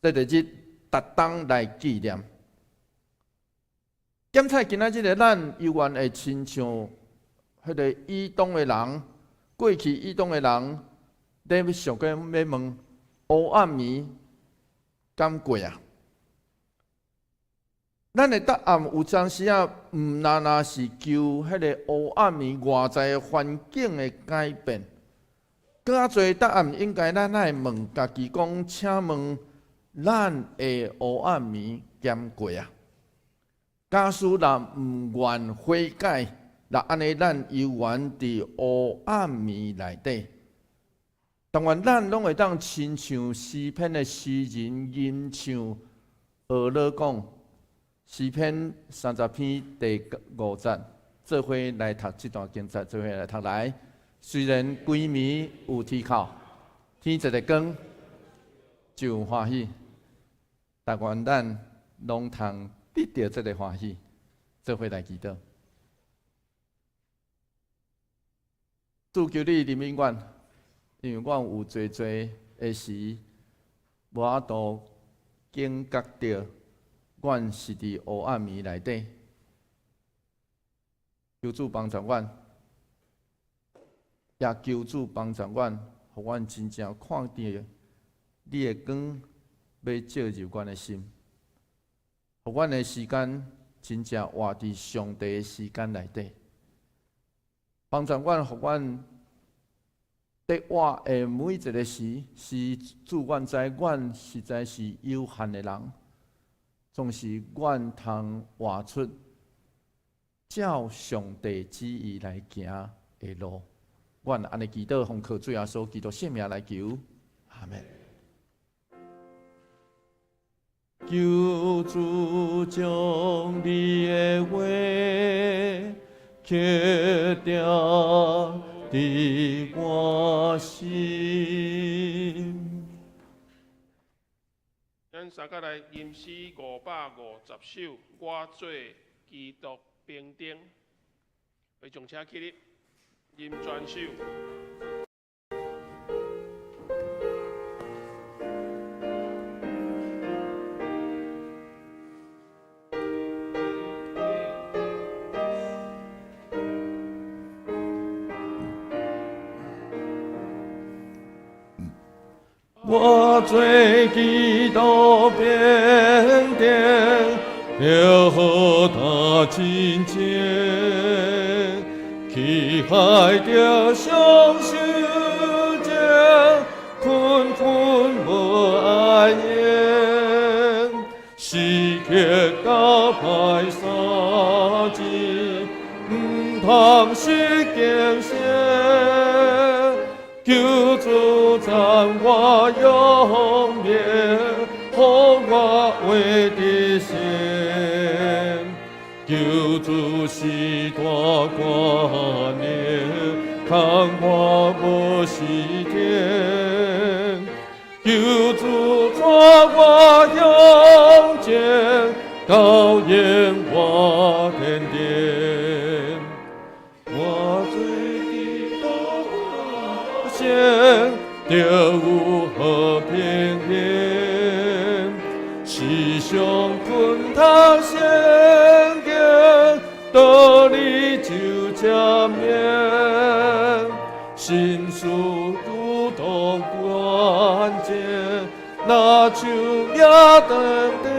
这个日逐当来纪念。检采今仔日的咱，犹原会亲像迄个以东的人，过去以东的人，咧想过要问乌暗暝敢过啊？咱的答案有当时啊，毋那是求迄个黑暗暝外在的环境的改变，更较侪答案应该咱来问家己讲，请问咱的黑暗暝减过啊？假使若毋愿悔改，若安尼咱犹原伫黑暗暝内底，但愿咱拢会当亲像诗篇的诗人吟唱俄勒讲。诗篇30篇第5节，做伙来读这段经节，做伙来读来。虽然规暝有天哭，天一个光就欢喜，但愿咱拢通得到这个欢喜，做伙来祈祷。主求你怜悯阮，因为阮有侪侪的时无法度警觉到。阮是伫黑暗暝内底，求主帮助阮，也求主帮助阮，互阮真正看到你的光要照入阮的心，互阮的时间真正活伫上帝的时间内底，帮助阮，互阮在活的每一个时，是主阮知，阮实在是有限的人。总是愿通活出照上帝旨意来行的路。愿安尼祈祷，奉靠主耶稣基督圣名来求，阿门。求主将你的话刻定伫我心。咱三个来吟诗550首，我做基督兵丁，会从车起立，吟全首。我做基督兵丁，要何他真情，去海着上世间，困困无爱言，时刻到歹三字，唔通失敬先。求主赞我永远，互我为的心。求主是大观念，看我无时天。求主带我向前，高远我天边。我就有和平言，时常困他先见，道理就正面，心事主动关键，那就也等定，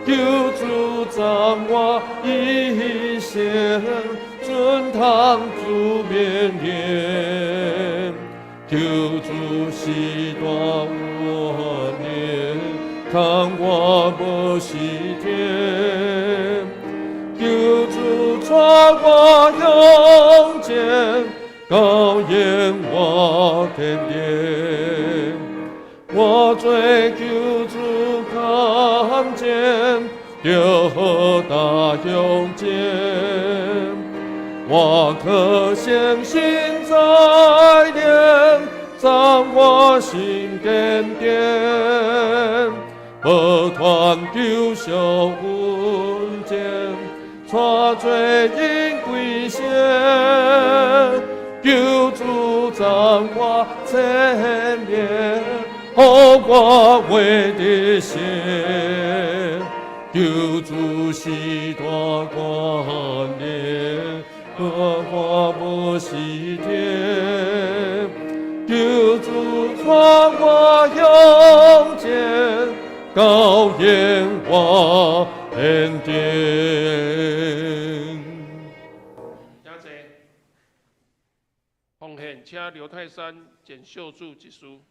求主赞我一生。尊堂主面言，求主是大我念，看我无时天，求主带我向前，高远我天边，我追求主看见，就何大向前。我可相信在念，在我心坚定，不断救赎恩典，带罪人归先，救主赞我生命，予我为的心。救主是大观念，我不是天。救主传我向前，高言我恩典。谢谢。奉献，请刘泰山、简秀柱一书。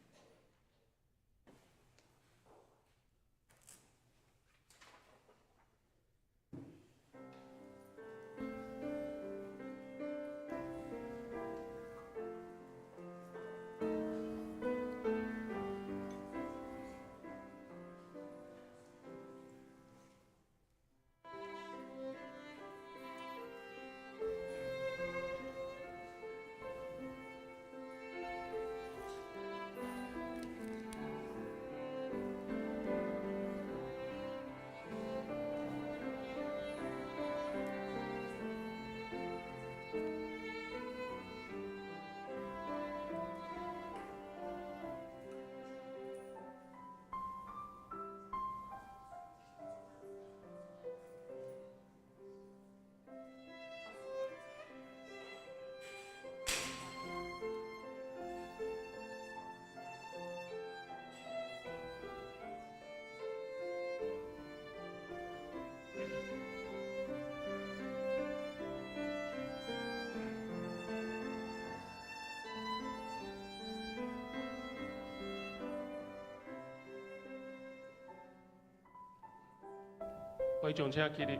会场请起立。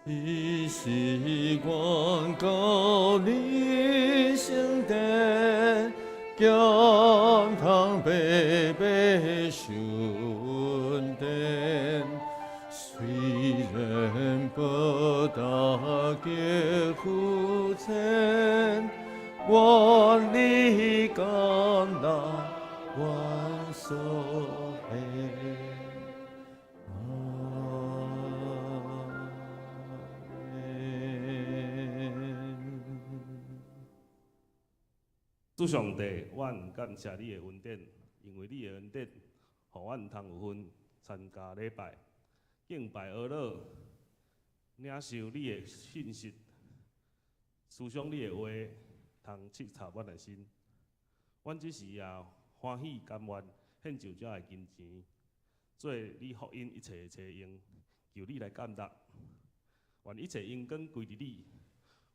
伊是愿高你圣殿，健康白白顺殿。虽然不大结苦钱，我你甘那万所爱。主上帝，阮感谢你的恩典，因为你的恩典，互阮通有份参加礼拜、敬拜阿老，领受你的信息，思想你的话，通彻查阮的心。阮即时也欢喜甘愿献上遮的金钱，做你福音一切的车用，求你来感动。愿一切荣光归伫你，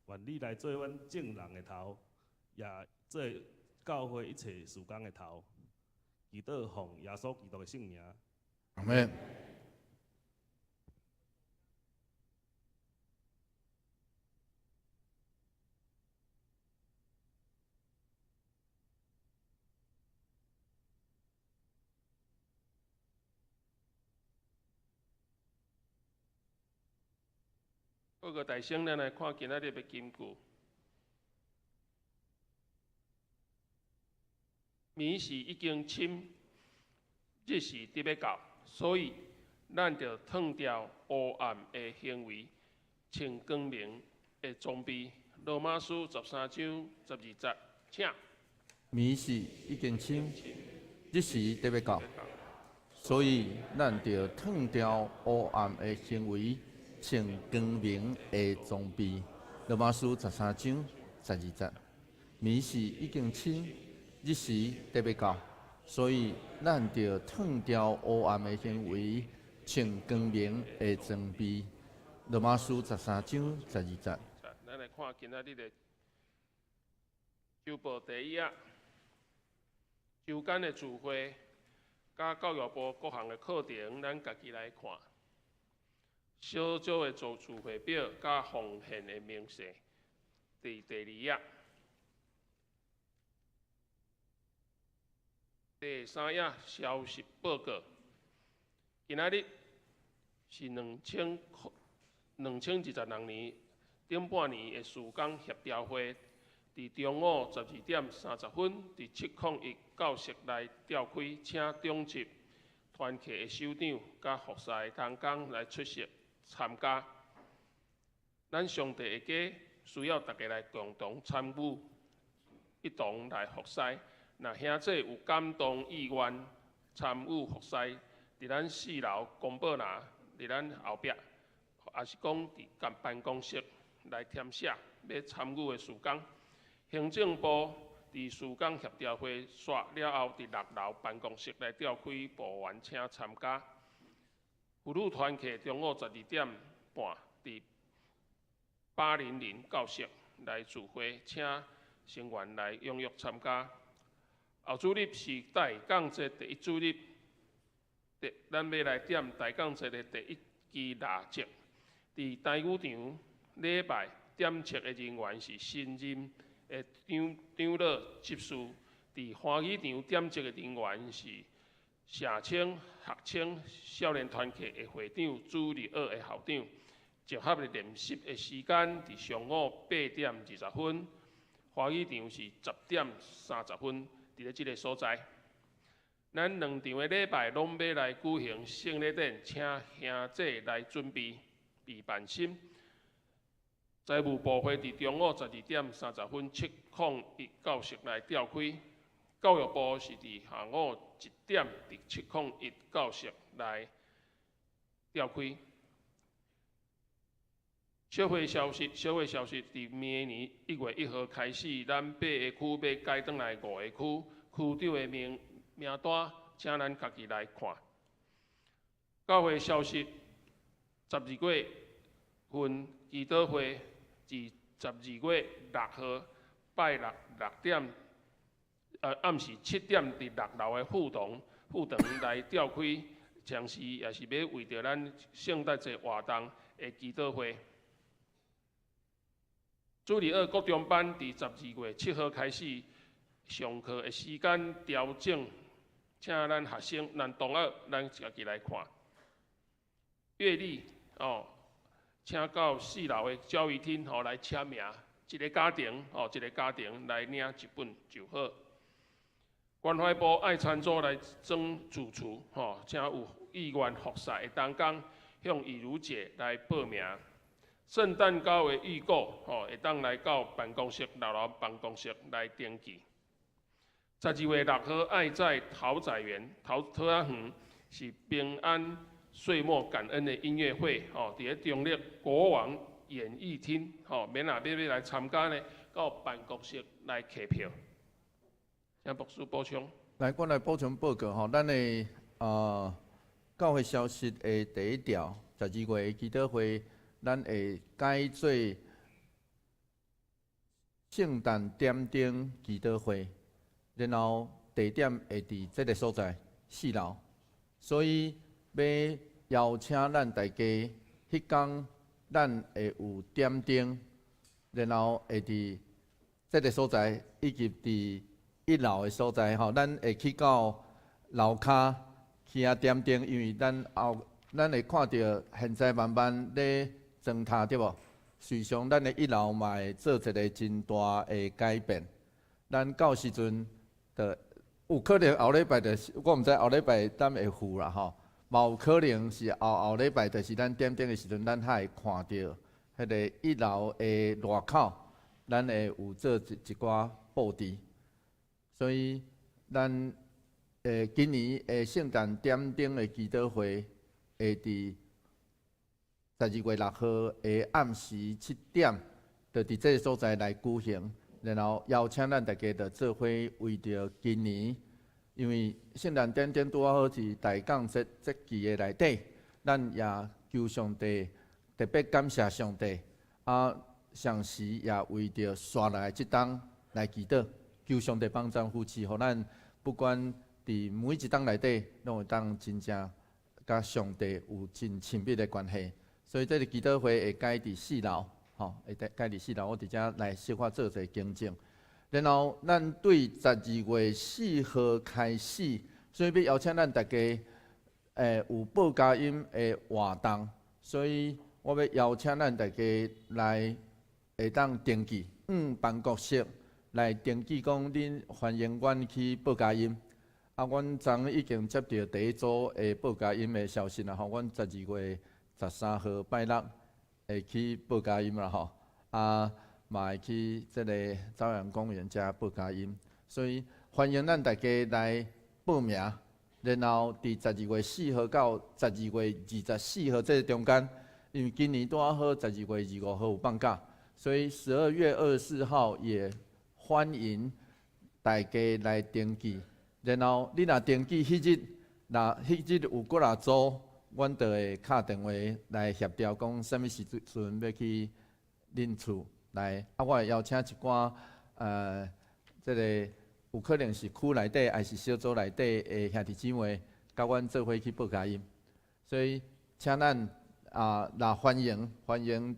愿你来做阮众人的头，也做教会一切事工的头。祈祷奉耶稣基督的圣名。阿门。各个大声，咱来看今仔日的金句。暝是已经深，日是伫要到，所以咱着脱掉黑暗的行为，穿光明的装备。罗马书13章12节，请。暝是已经深，日是伫要到，所以咱着脱掉黑暗的行为，穿光明的装备。罗马书13章12节，暝是已经深。日时得要到，所以咱着脱掉黑暗的行为，穿光明的装备。罗马书13章12节。咱来看今仔日的周报第一页，周间的聚会，甲教育部各项的课程，咱家己来看。小组的做聚会表，甲奉献的明细，第二页。第三页消息报告，今仔日是2022年顶半年的事工协调会，伫中午12:30，伫701教室内召开，请中级团契的首长甲服侍的同工来出席参加。咱上帝的家需要大家来共同参与，一同来服侍。若兄弟有感动意愿参与服侍，伫咱4楼公报栏，伫咱后壁，也是讲伫办公室来填写要参与的事工。行政部伫事工协调会煞了后，伫6楼办公室来召开部员请参加。妇女团契中午12:30伫800教室来聚会，请成员来踊跃参加。后主日是大港节第1主日，咱要来点大港节的第1期腊节。伫大舞场礼拜点测的人员是新任的长老执事；伫花语场点测的人员是社青学青少年团契的会长、主日学的校长。集合的练习的时间伫上午8:20，花语场是10:30，伫咧即个所在。咱2场的礼拜拢要来举行圣礼典，请兄弟来准备办心。财务部会伫中午12:30701教室来召开，教育部是伫下午1点伫701教室来召开。小会消息，伫明年1月1号开始，咱8个区要改转来5个区，区长的名单，请咱家己来看。教会消息，12月份祈祷会自12月6号拜六6点，暗时7点伫6楼的副堂来召开，同时也是要为着咱圣诞节活动的祈祷会。主日学国中班伫12月7号开始上课的时间调整，请咱学生、咱同学咱家己来看。月历请到4楼的教育厅来签名，一个家庭来领一本就好。关怀部爱餐组来争主厨请有意愿服侍的同工向易如姐来报名。圣诞糕的预购会当来到办公室6楼办公室来登记。12月6号爱在桃仔园桃仔园是平安岁末感恩的音乐会伫咧中立国王演艺厅免要来参加呢，到办公室来购票。请牧师补充。来，我来补充报告咱的教会消息的第1条，12月的祈祷会。咱会改做圣诞点灯祈祷会，然后地点会伫这个所在4楼，所以要邀请咱大家迄天，咱会有点灯，然后会伫这个所在以及伫1楼的所在咱会去到楼骹去点灯，因为咱会看到现在慢慢咧。装塔对无？随常咱的1楼嘛会做一个真大的改变。咱到时阵的有可能后礼拜我毋知后礼拜咱会付啦嘛有可能是后礼拜，就是咱点灯的时阵，咱还会看到迄个1楼的外口，咱会有做一寡布置。所以咱今年的圣诞点灯的祈祷会会伫12月6号的暗时7点，就伫这个所在来举行，然后邀请咱大家就做伙为着今年，因为圣诞点灯拄好是大港节期的内底，咱也求上帝，特别感谢上帝，上时也为着刷来即档来祈祷，求上帝帮助扶持，互咱不管伫每一档内底，拢会当真正甲上帝有真亲密的关系。所以这个祈祷会会改伫4楼，会改伫4楼。我伫遮来小可做一个更正。然后咱对12月4号开始，所以要邀请咱大家，有报佳音的活动。所以我要邀请咱大家来会当登记办国籍来登记讲恁欢迎阮去报佳音。啊，阮昨已经接到第一组的报佳音的消息啦吼，阮12月13号拜六会去报佳音啦吼，啊嘛会去即个朝阳公园遮报佳音，所以欢迎咱大家来报名，然后伫12月4号到12月24号这中间，因为今年拄好12月25号有放假，所以12月24号也欢迎大家来登记。然后你若登记迄日，若迄日有搁若组，阮就会敲电话来协调，讲啥物时阵要去恁厝来。啊，我会邀请一寡即个有可能是区内底，还是小组内底的兄弟姊妹，甲阮做伙去报佳音。所以，请咱来欢迎阮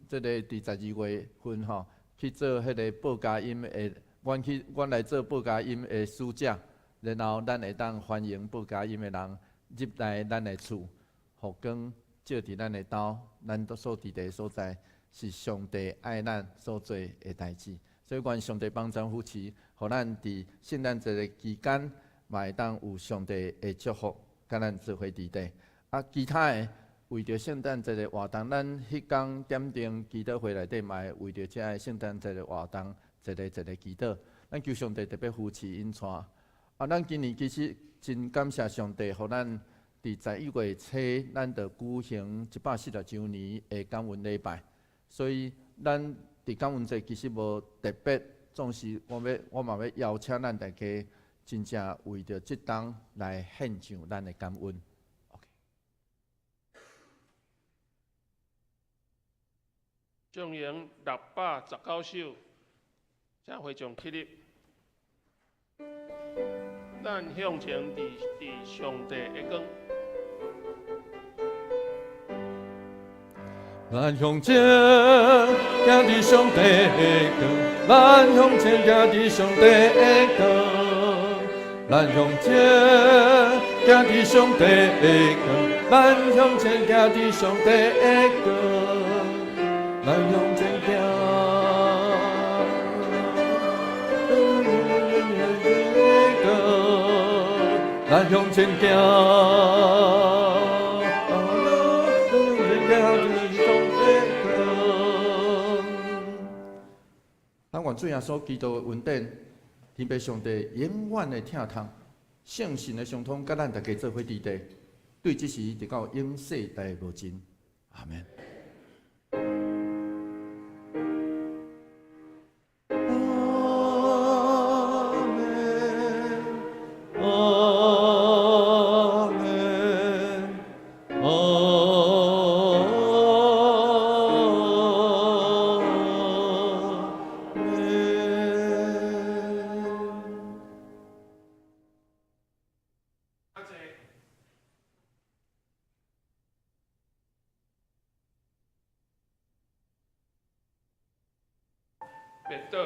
即个伫12月份吼去做迄个报佳音的。阮来做报佳音的使者，然后咱会当欢迎报佳音的人入来咱的厝，福光照伫咱的兜，咱所伫的所在是上帝爱咱所做的代志。所以愿上帝帮咱扶持，互咱伫圣诞节的期间，嘛会当有上帝的祝福，甲咱做伙伫地。啊，其他的为着圣诞节的活动，咱迄天点灯祈祷会内底嘛会为着遮个圣诞节的活动。一个祈祷，咱求上帝特别扶持引带。啊，咱今年其实真感谢上帝，互咱伫11月初，咱就举行140周年的感恩礼拜。所以咱伫感恩节其实无特别，总是我嘛要邀请咱大家真正为着即当来献上咱的感恩。将赢619首。请会众起立，咱向前伫上帝的光。咱向前行伫上帝的光，咱向前行伫上帝的光，咱向前行伫上帝的光，咱向前行伫上帝的光，咱向前行。咱向前行，咱愿主耶稣基督的恩典，天父上帝永远的听从，圣神的相通，甲咱大家做伙伫地，对这时直到永世代无尽，阿门。别倒。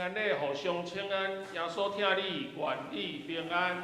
平安礼互相请安，耶稣听你，愿你平安。